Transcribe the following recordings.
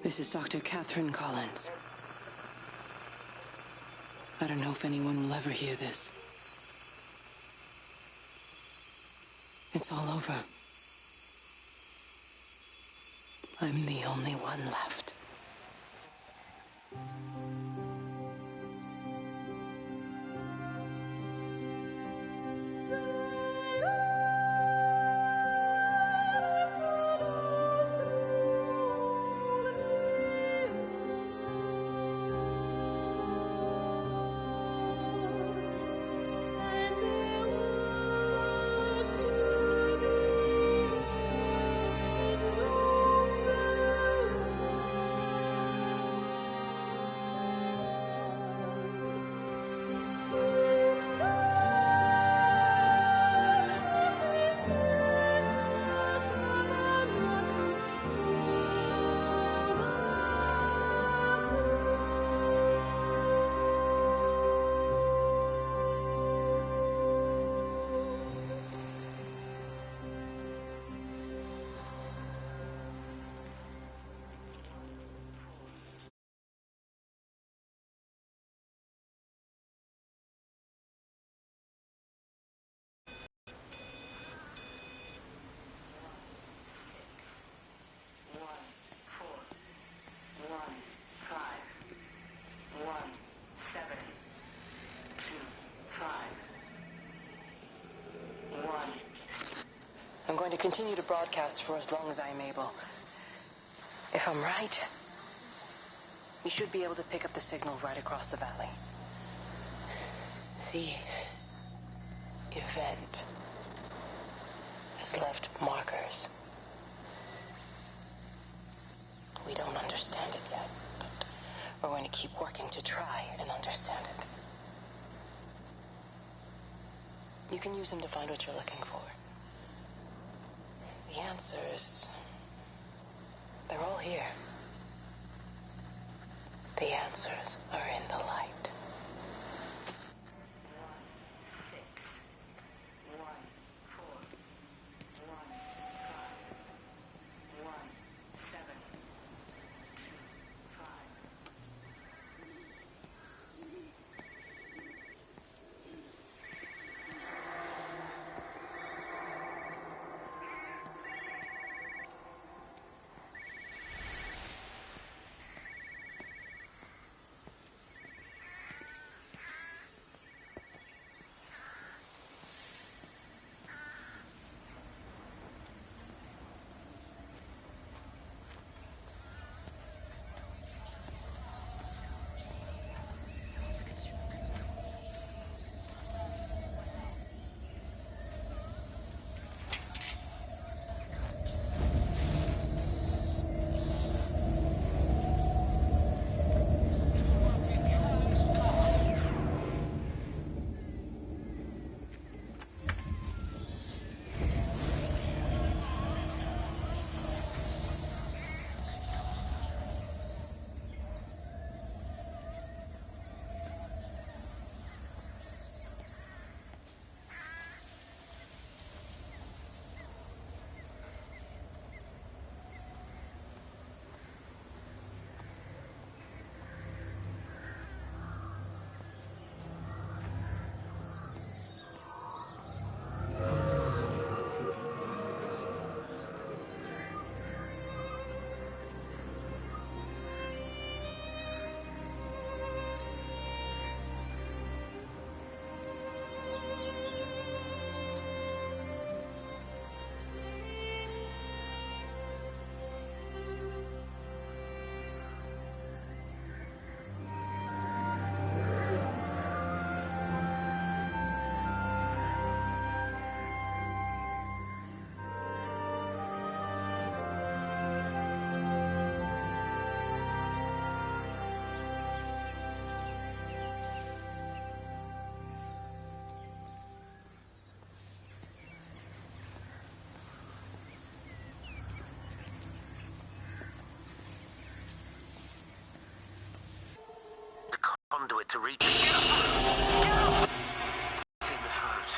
This is Dr. Catherine Collins. I don't know if anyone will ever hear this. It's all over. I'm the only one left. I'm going to continue to broadcast for as long as I am able. If I'm right, we should be able to pick up the signal right across the valley. The event has left markers. We don't understand it yet, but we're going to keep working to try and understand it. You can use them to find what you're looking for. The answers, they're all here. The answers are in the light. Conduit to reach us. Get off! Get off! It's in the throat.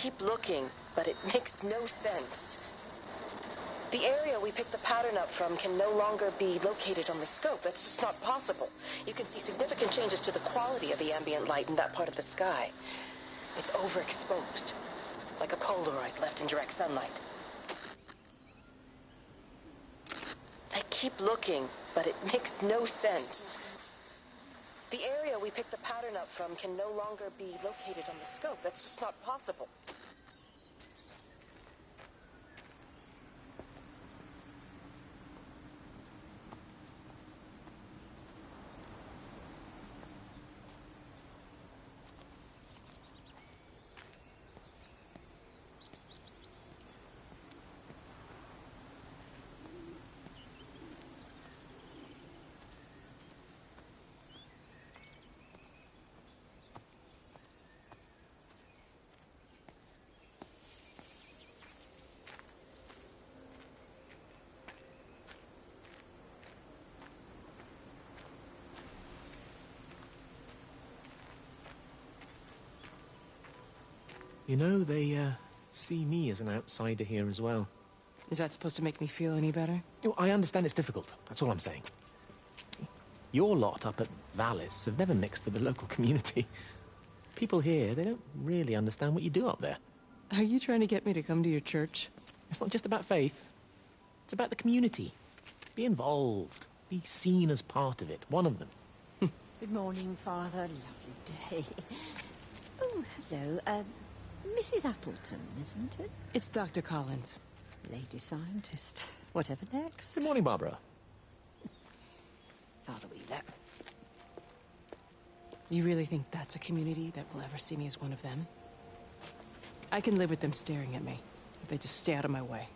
keep looking, but it makes no sense. The area we picked the pattern up from can no longer be located on the scope. That's just not possible. You can see significant changes to the quality of the ambient light in that part of the sky. It's overexposed, like a Polaroid left in direct sunlight. I keep looking, but it makes no sense. The area we picked the pattern up from can no longer be located on the scope. That's just not possible. You know, they, see me as an outsider here as well. Is that supposed to make me feel any better? You know, I understand it's difficult. That's all I'm saying. Your lot up at Valis have never mixed with the local community. People here, they don't really understand what you do up there. Are you trying to get me to come to your church? It's not just about faith. It's about the community. Be involved. Be seen as part of it. One of them. Good morning, Father. Lovely day. Oh, hello. Mrs. Appleton, isn't it? It's Dr. Collins. Lady scientist. Whatever next. Good morning, Barbara. Father Wheeler. You really think that's a community that will ever see me as one of them? I can live with them staring at me, if they just stay out of my way.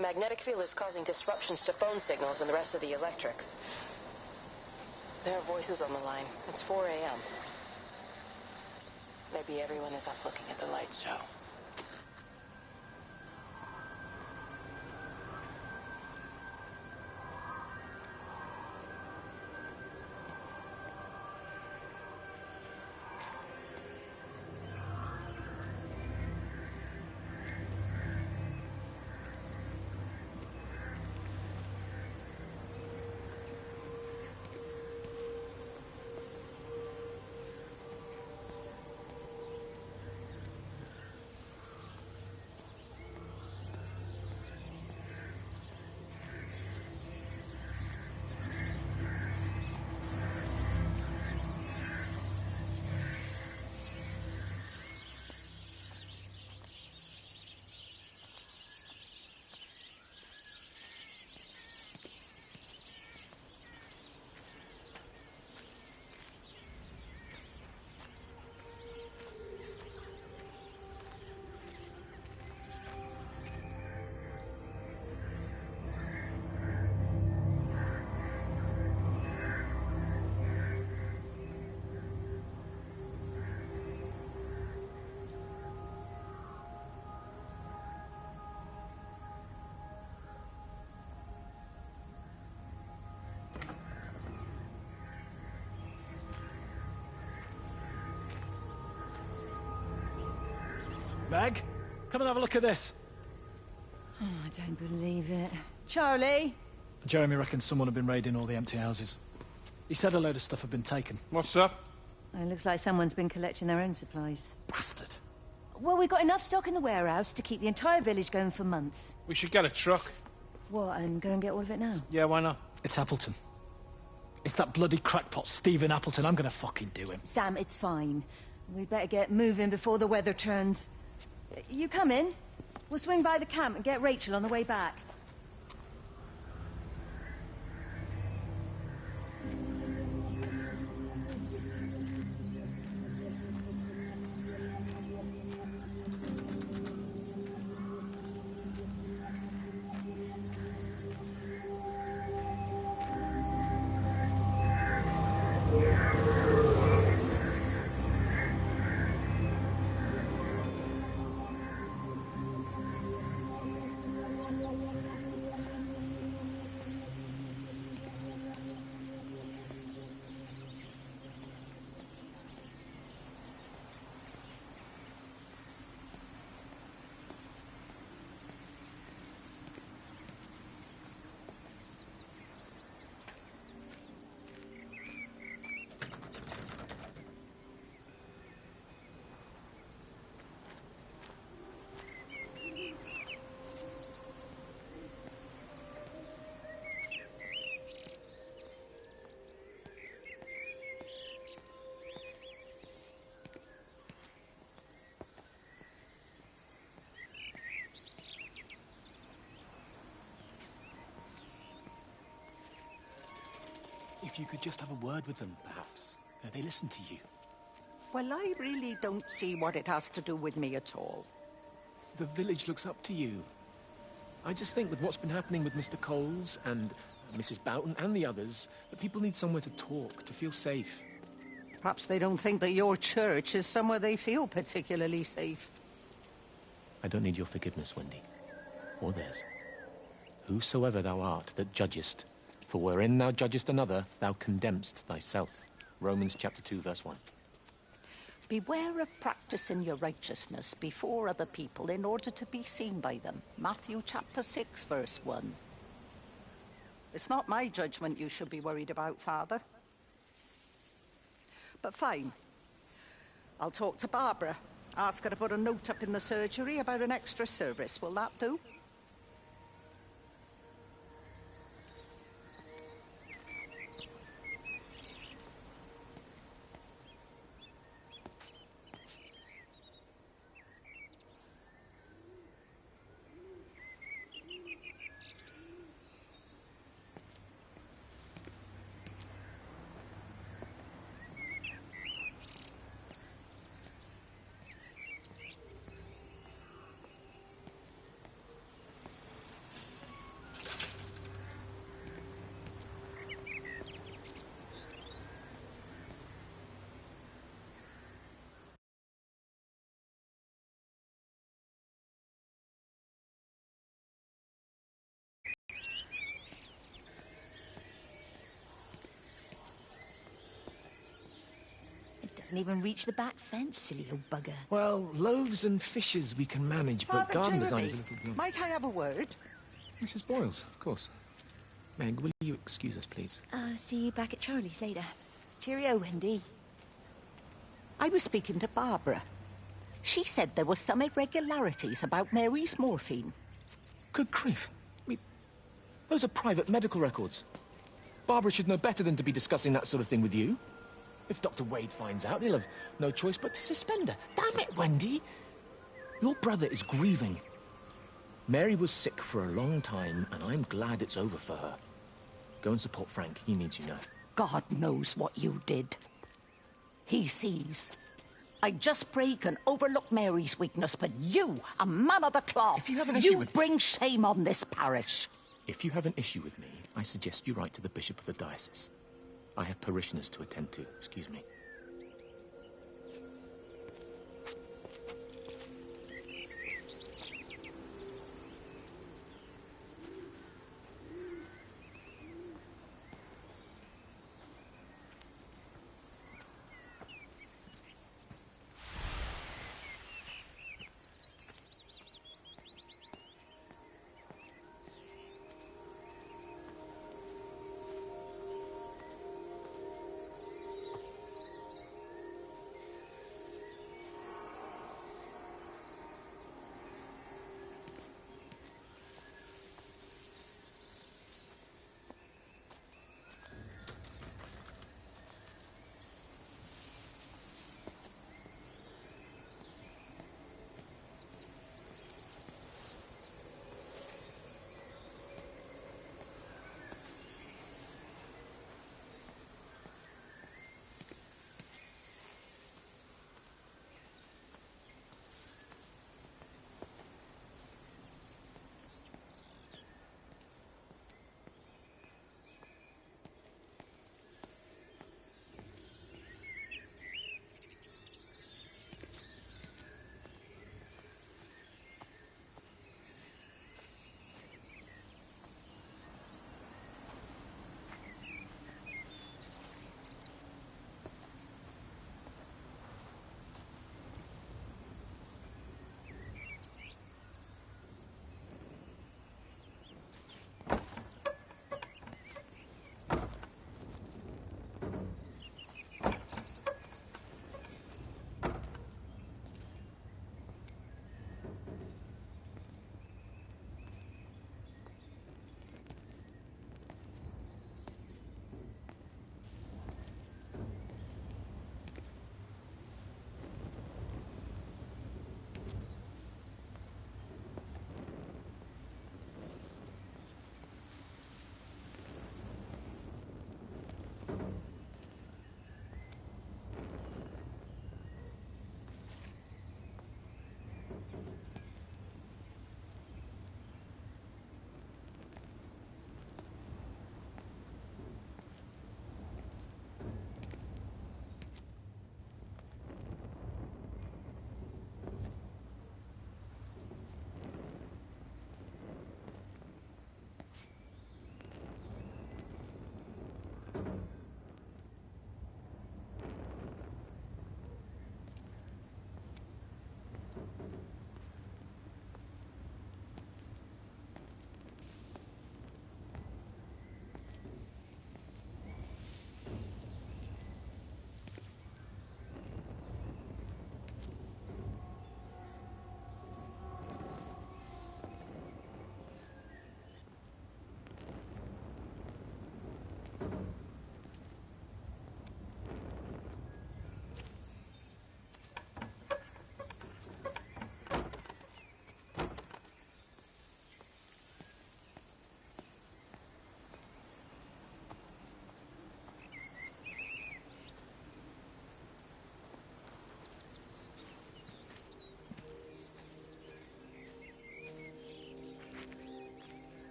The magnetic field is causing disruptions to phone signals and the rest of the electrics. There are voices on the line. It's 4 a.m. Maybe everyone is up looking at the light show. Meg, come and have a look at this. Oh, I don't believe it. Charlie? Jeremy reckons someone had been raiding all the empty houses. He said a load of stuff had been taken. What's up? It looks like someone's been collecting their own supplies. Bastard. Well, we've got enough stock in the warehouse to keep the entire village going for months. We should get a truck. What, and go and get all of it now? Yeah, why not? It's Appleton. It's that bloody crackpot Stephen Appleton. I'm gonna fucking do him. Sam, it's fine. We'd better get moving before the weather turns. You come in. We'll swing by the camp and get Rachel on the way back. If you could just have a word with them, perhaps. They listen to you. Well, I really don't see what it has to do with me at all. The village looks up to you. I just think with what's been happening with Mr. Coles and Mrs. Boughton and the others, that people need somewhere to talk, to feel safe. Perhaps they don't think that your church is somewhere they feel particularly safe. I don't need your forgiveness, Wendy. Or theirs. Whosoever thou art that judgest, for wherein thou judgest another, thou condemnest thyself. Romans chapter 2, verse 1. Beware of practicing your righteousness before other people in order to be seen by them. Matthew chapter 6, verse 1. It's not my judgment you should be worried about, Father. But fine. I'll talk to Barbara. Ask her to put a note up in the surgery about an extra service. Will that do? Doesn't even reach the back fence, silly old bugger. Well, loaves and fishes we can manage, but Father garden design Jeremy, is a little beyond. might I have a word? Mrs. Boyles, of course. Meg, will you excuse us, please? See you back at Charlie's later. Cheerio, Wendy. I was speaking to Barbara. She said there were some irregularities about Mary's morphine. Good grief. I mean, those are private medical records. Barbara should know better than to be discussing that sort of thing with you. If Dr. Wade finds out, he'll have no choice but to suspend her. Damn it, Wendy! Your brother is grieving. Mary was sick for a long time, and I'm glad it's over for her. Go and support Frank. He needs you now. God knows what you did. He sees. I just break and overlook Mary's weakness, but you, a man of the cloth, If you have an issue you with- bring shame on this parish. If you have an issue with me, I suggest you write to the Bishop of the Diocese. I have parishioners to attend to. Excuse me.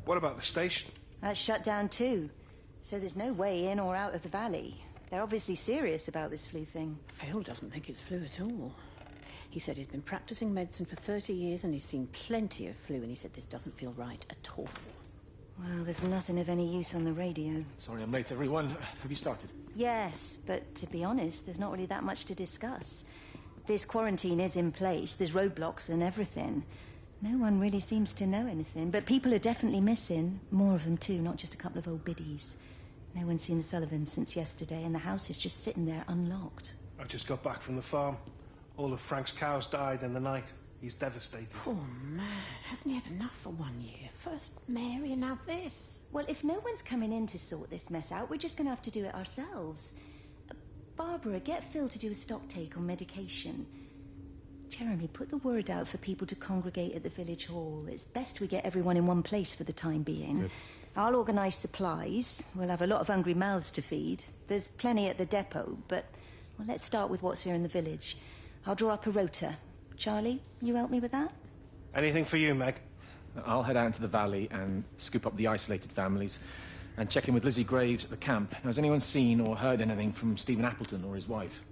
What about the station? That's shut down too. So there's no way in or out of the valley. They're obviously serious about this flu thing. Phil doesn't think it's flu at all. He said he's been practicing medicine for 30 years and he's seen plenty of flu, and he said this doesn't feel right at all. Well, there's nothing of any use on the radio. Sorry I'm late, everyone. Have you started? Yes, but to be honest, there's not really that much to discuss. This quarantine is in place, there's roadblocks and everything. No one really seems to know anything, but people are definitely missing. More of them too, not just a couple of old biddies. No one's seen the Sullivans since yesterday, and the house is just sitting there unlocked. I just got back from the farm. All of Frank's cows died in the night. He's devastated. Poor man. Hasn't he had enough for 1 year? First Mary and now this. Well, if no one's coming in to sort this mess out, we're just going to have to do it ourselves. Barbara, get Phil to do a stock take on medication. Jeremy, put the word out for people to congregate at the village hall. It's best we get everyone in one place for the time being. Good. I'll organise supplies. We'll have a lot of hungry mouths to feed. There's plenty at the depot, but well, let's start with what's here in the village. I'll draw up a rota. Charlie, you help me with that? Anything for you, Meg? I'll head out into the valley and scoop up the isolated families and check in with Lizzie Graves at the camp. Has anyone seen or heard anything from Stephen Appleton or his wife?